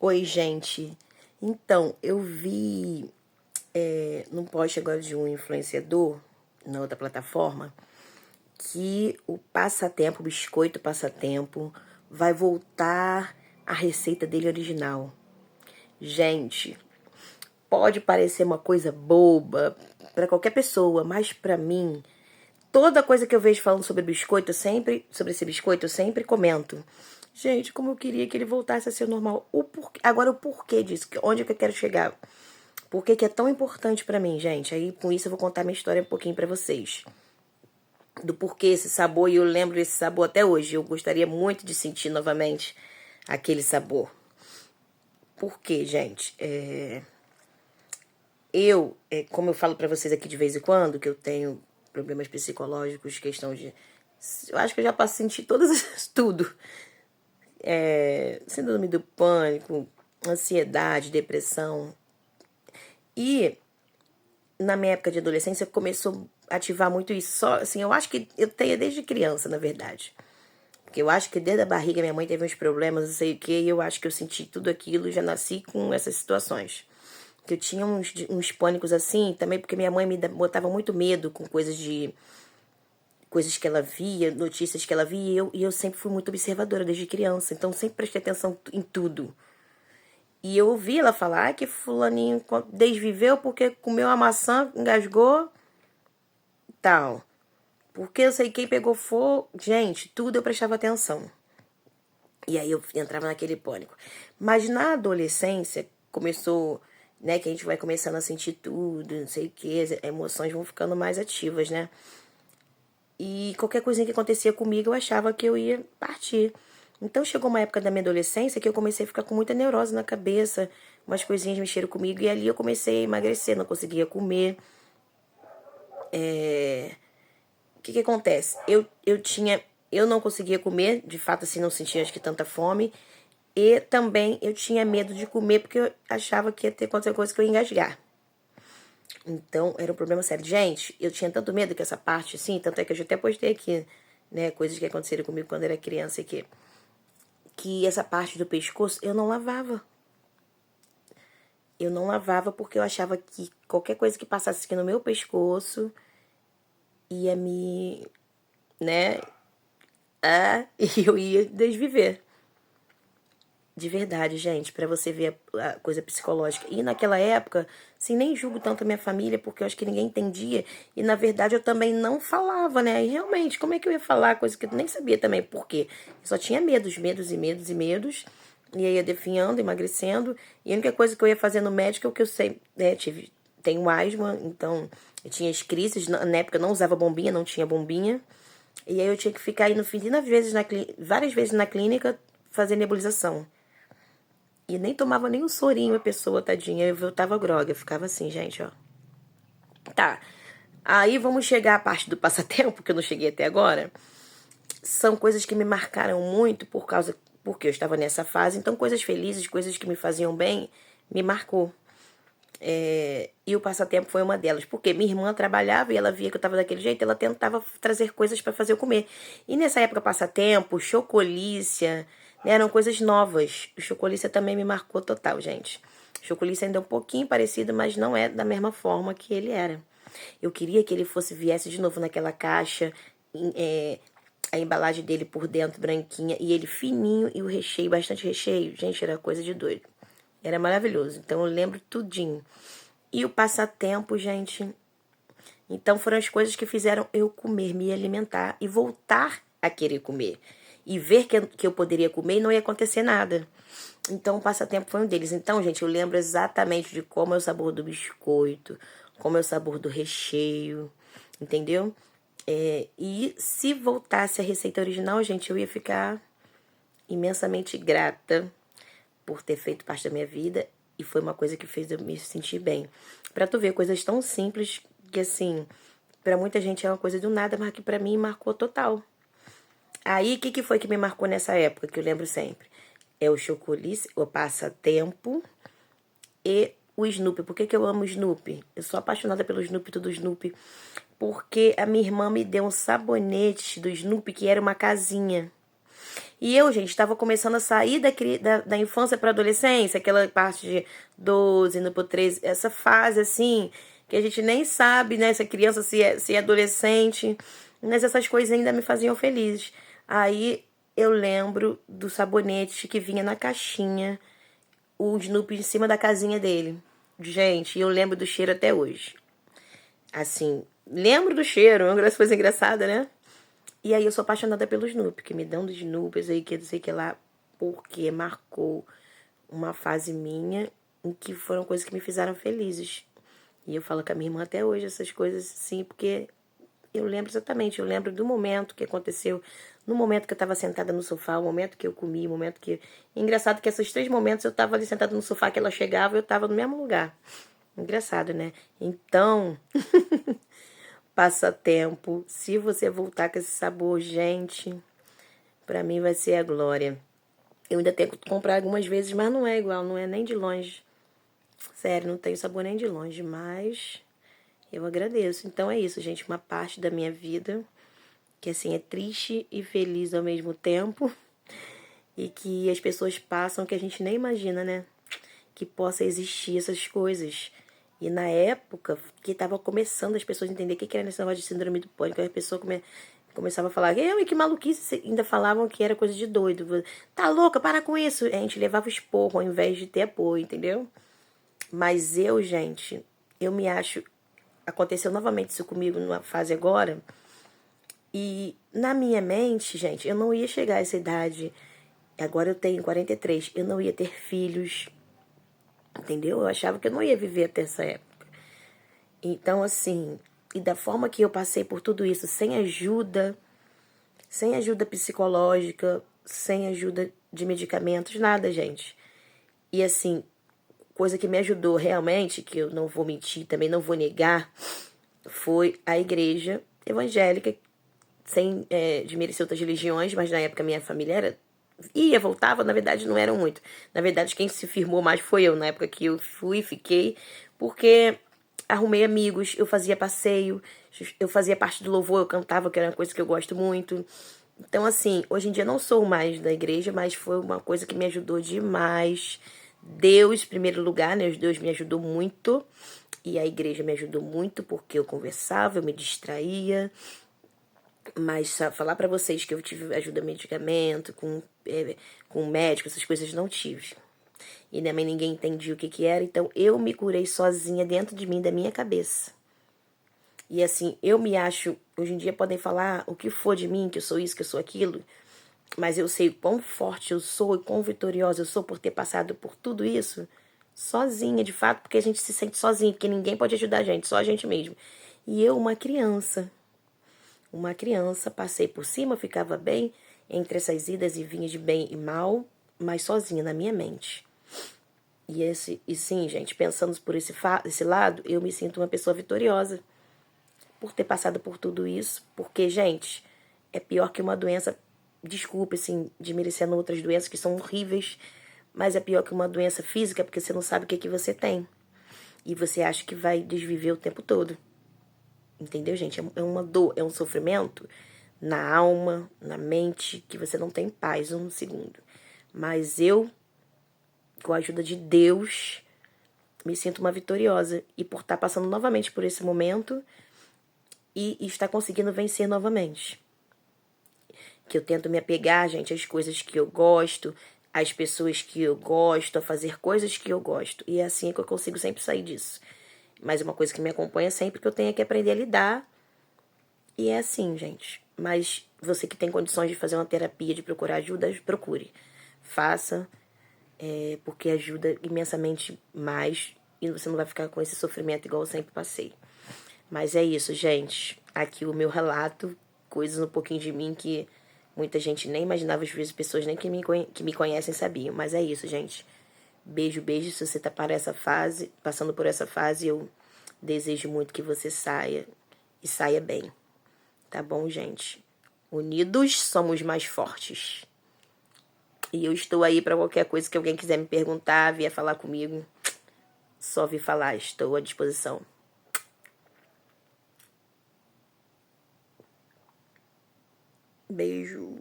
Oi, gente. Então, eu vi num post agora de um influenciador na outra plataforma que o passatempo, o biscoito passatempo, vai voltar à receita dele original. Gente, pode parecer uma coisa boba para qualquer pessoa, mas para mim, toda coisa que eu vejo falando sobre biscoito, sobre esse biscoito, eu sempre comento. Gente, como eu queria que ele voltasse a ser normal. Agora, o porquê disso? Onde é que eu quero chegar? Por que que é tão importante pra mim, gente? Aí, com isso, eu vou contar minha história um pouquinho pra vocês. Do porquê esse sabor, e eu lembro desse sabor até hoje. Eu gostaria muito de sentir novamente aquele sabor. Por quê, gente? Como eu falo pra vocês aqui de vez em quando, que eu tenho problemas psicológicos, questão de... Eu acho que eu já passei a sentir todas, tudo. Síndrome do pânico, ansiedade, depressão. E na minha época de adolescência começou a ativar muito isso. Só assim, eu acho que eu tenho desde criança, na verdade. Porque eu acho que desde a barriga minha mãe teve uns problemas, não sei o que, e eu acho que eu senti tudo aquilo e já nasci com essas situações. Que eu tinha uns pânicos assim, também porque minha mãe me botava muito medo com coisas que ela via, notícias que ela via, e eu sempre fui muito observadora desde criança, então sempre prestei atenção em tudo. E eu ouvi ela falar que fulaninho desviveu porque comeu uma maçã, engasgou, tal. Porque eu sei quem pegou fogo. Gente, tudo eu prestava atenção. E aí eu entrava naquele pânico. Mas na adolescência começou, né, que a gente vai começando a sentir tudo, não sei o que, as emoções vão ficando mais ativas, né? E qualquer coisinha que acontecia comigo eu achava que eu ia partir. Então chegou uma época da minha adolescência que eu comecei a ficar com muita neurose na cabeça, umas coisinhas mexeram comigo e ali eu comecei a emagrecer, não conseguia comer. O que que acontece? Eu não conseguia comer, de fato assim, não sentia acho que tanta fome. E também eu tinha medo de comer porque eu achava que ia ter qualquer coisa que eu ia engasgar. Então era um problema sério. Gente, eu tinha tanto medo que essa parte, assim, tanto é que eu já até postei aqui, né, coisas que aconteceram comigo quando eu era criança aqui. Que essa parte do pescoço eu não lavava. Eu não lavava porque eu achava que qualquer coisa que passasse aqui no meu pescoço ia me, né, e eu ia desviver. De verdade, gente, pra você ver a coisa psicológica. E naquela época, assim, nem julgo tanto a minha família, porque eu acho que ninguém entendia. E na verdade eu também não falava, né? E realmente, como é que eu ia falar coisa que eu nem sabia também? Por quê? Eu só tinha medos, medos e medos e medos. E aí ia definhando, emagrecendo. E a única coisa que eu ia fazer no médico é o que eu sei, né? Tenho asma, então eu tinha as crises. Na época eu não usava bombinha, não tinha bombinha. E aí eu tinha que ficar indo várias vezes na clínica fazer nebulização. E nem tomava nem um sorinho a pessoa, tadinha. Eu tava grogue, eu ficava assim, gente, ó. Tá. Aí vamos chegar à parte do passatempo, que eu não cheguei até agora. São coisas que me marcaram muito porque eu estava nessa fase. Então, coisas felizes, coisas que me faziam bem, me marcou. E o passatempo foi uma delas. Porque minha irmã trabalhava e ela via que eu tava daquele jeito, ela tentava trazer coisas para fazer eu comer. E nessa época, passatempo, chocolícia, né, eram coisas novas. O chocolícia também me marcou total, gente. O chocolícia ainda é um pouquinho parecido, mas não é da mesma forma que ele era. Eu queria que ele viesse de novo naquela caixa, a embalagem dele por dentro branquinha e ele fininho e o recheio, bastante recheio. Gente, era coisa de doido. Era maravilhoso. Então eu lembro tudinho. E o passatempo, gente. Então foram as coisas que fizeram eu comer, me alimentar e voltar a querer comer. E ver que eu poderia comer e não ia acontecer nada. Então o passatempo foi um deles. Então, gente, eu lembro exatamente de como é o sabor do biscoito, como é o sabor do recheio, entendeu? E se voltasse a receita original, gente, eu ia ficar imensamente grata por ter feito parte da minha vida e foi uma coisa que fez eu me sentir bem. Pra tu ver, coisas tão simples que, assim, pra muita gente é uma coisa do nada, mas que pra mim marcou total. Aí, o que foi que me marcou nessa época, que eu lembro sempre? É o chocolate, o passatempo e o Snoopy. Por que eu amo o Snoopy? Eu sou apaixonada pelo Snoopy, tudo Snoopy. Porque a minha irmã me deu um sabonete do Snoopy que era uma casinha. E eu, gente, estava começando a sair da infância para adolescência, aquela parte de 12, indo pro 13, essa fase assim, que a gente nem sabe, né, se é criança, se é adolescente, mas essas coisas ainda me faziam felizes. Aí eu lembro do sabonete que vinha na caixinha, o Snoopy em cima da casinha dele. Gente, eu lembro do cheiro até hoje. Assim, lembro do cheiro, é uma coisa engraçada, né? E aí eu sou apaixonada pelo Snoopy, que me dão do Snoopy, aí que dizer que lá, porque marcou uma fase minha em que foram coisas que me fizeram felizes. E eu falo com a minha irmã até hoje essas coisas, sim, porque eu lembro exatamente, eu lembro do momento que aconteceu, no momento que eu estava sentada no sofá, o momento que eu comi, o momento que... Engraçado que esses 3 momentos eu estava ali sentada no sofá, que ela chegava, eu estava no mesmo lugar. Engraçado, né? Então, passatempo, se você voltar com esse sabor, gente, pra mim vai ser a glória. Eu ainda tenho que comprar algumas vezes, mas não é igual, não é nem de longe. Sério, não tem sabor nem de longe, mas eu agradeço. Então é isso, gente, uma parte da minha vida que assim é triste e feliz ao mesmo tempo e que as pessoas passam que a gente nem imagina, né? Que possa existir essas coisas. E na época que estava começando as pessoas a entender o que era esse negócio de síndrome do pânico, a pessoa começava a falar, que maluquice, ainda falavam que era coisa de doido. Tá louca, para com isso. A gente levava esporro ao invés de ter apoio, entendeu? Mas eu, gente, eu me acho... Aconteceu novamente isso comigo numa fase agora. E na minha mente, gente, eu não ia chegar a essa idade. Agora eu tenho 43. Eu não ia ter filhos, entendeu? Eu achava que eu não ia viver até essa época. Então, assim, e da forma que eu passei por tudo isso, sem ajuda psicológica, sem ajuda de medicamentos, nada, gente. E assim, coisa que me ajudou realmente, que eu não vou mentir, também não vou negar, foi a igreja evangélica, sem desmerecer outras religiões, mas na época minha família ia, voltava, na verdade não eram muito. Na verdade, quem se firmou mais foi eu, na época que eu fui, fiquei, porque arrumei amigos, eu fazia passeio, eu fazia parte do louvor, eu cantava, que era uma coisa que eu gosto muito. Então, assim, hoje em dia não sou mais da igreja, mas foi uma coisa que me ajudou demais. Deus, em primeiro lugar, né? Deus me ajudou muito. E a igreja me ajudou muito porque eu conversava, eu me distraía. Mas falar pra vocês que eu tive ajuda medicamento, com médico, essas coisas não tive. E também ninguém entendia o que era, então eu me curei sozinha dentro de mim, da minha cabeça. E assim, eu me acho, hoje em dia podem falar o que for de mim, que eu sou isso, que eu sou aquilo, mas eu sei quão forte eu sou e quão vitoriosa eu sou por ter passado por tudo isso sozinha, de fato, porque a gente se sente sozinho, porque ninguém pode ajudar a gente, só a gente mesmo. E eu, uma criança, passei por cima, ficava bem entre essas idas e vinhas de bem e mal, mas sozinha na minha mente. E sim, gente, pensando por esse lado, eu me sinto uma pessoa vitoriosa por ter passado por tudo isso, porque, gente, é pior que uma doença, desculpe, assim, desmerecendo outras doenças que são horríveis, mas é pior que uma doença física, porque você não sabe o que você tem. E você acha que vai desviver o tempo todo. Entendeu, gente? É uma dor, é um sofrimento na alma, na mente, que você não tem paz um segundo. Mas eu, com a ajuda de Deus, me sinto uma vitoriosa. E por estar passando novamente por esse momento e estar conseguindo vencer novamente. Que eu tento me apegar, gente, às coisas que eu gosto, às pessoas que eu gosto, a fazer coisas que eu gosto. E é assim que eu consigo sempre sair disso. Mas uma coisa que me acompanha sempre que eu tenho que aprender a lidar. E é assim, gente. Mas você que tem condições de fazer uma terapia, de procurar ajuda, procure. Faça, porque ajuda imensamente mais e você não vai ficar com esse sofrimento igual eu sempre passei. Mas é isso, gente. Aqui o meu relato, coisas um pouquinho de mim que muita gente nem imaginava, às vezes pessoas nem que me conhecem sabiam. Mas é isso, gente. Beijo, beijo. Se você tá passando por essa fase, eu desejo muito que você saia e saia bem. Tá bom, gente? Unidos somos mais fortes. E eu estou aí para qualquer coisa que alguém quiser me perguntar, vier falar comigo. Só vir falar, estou à disposição. Beijo.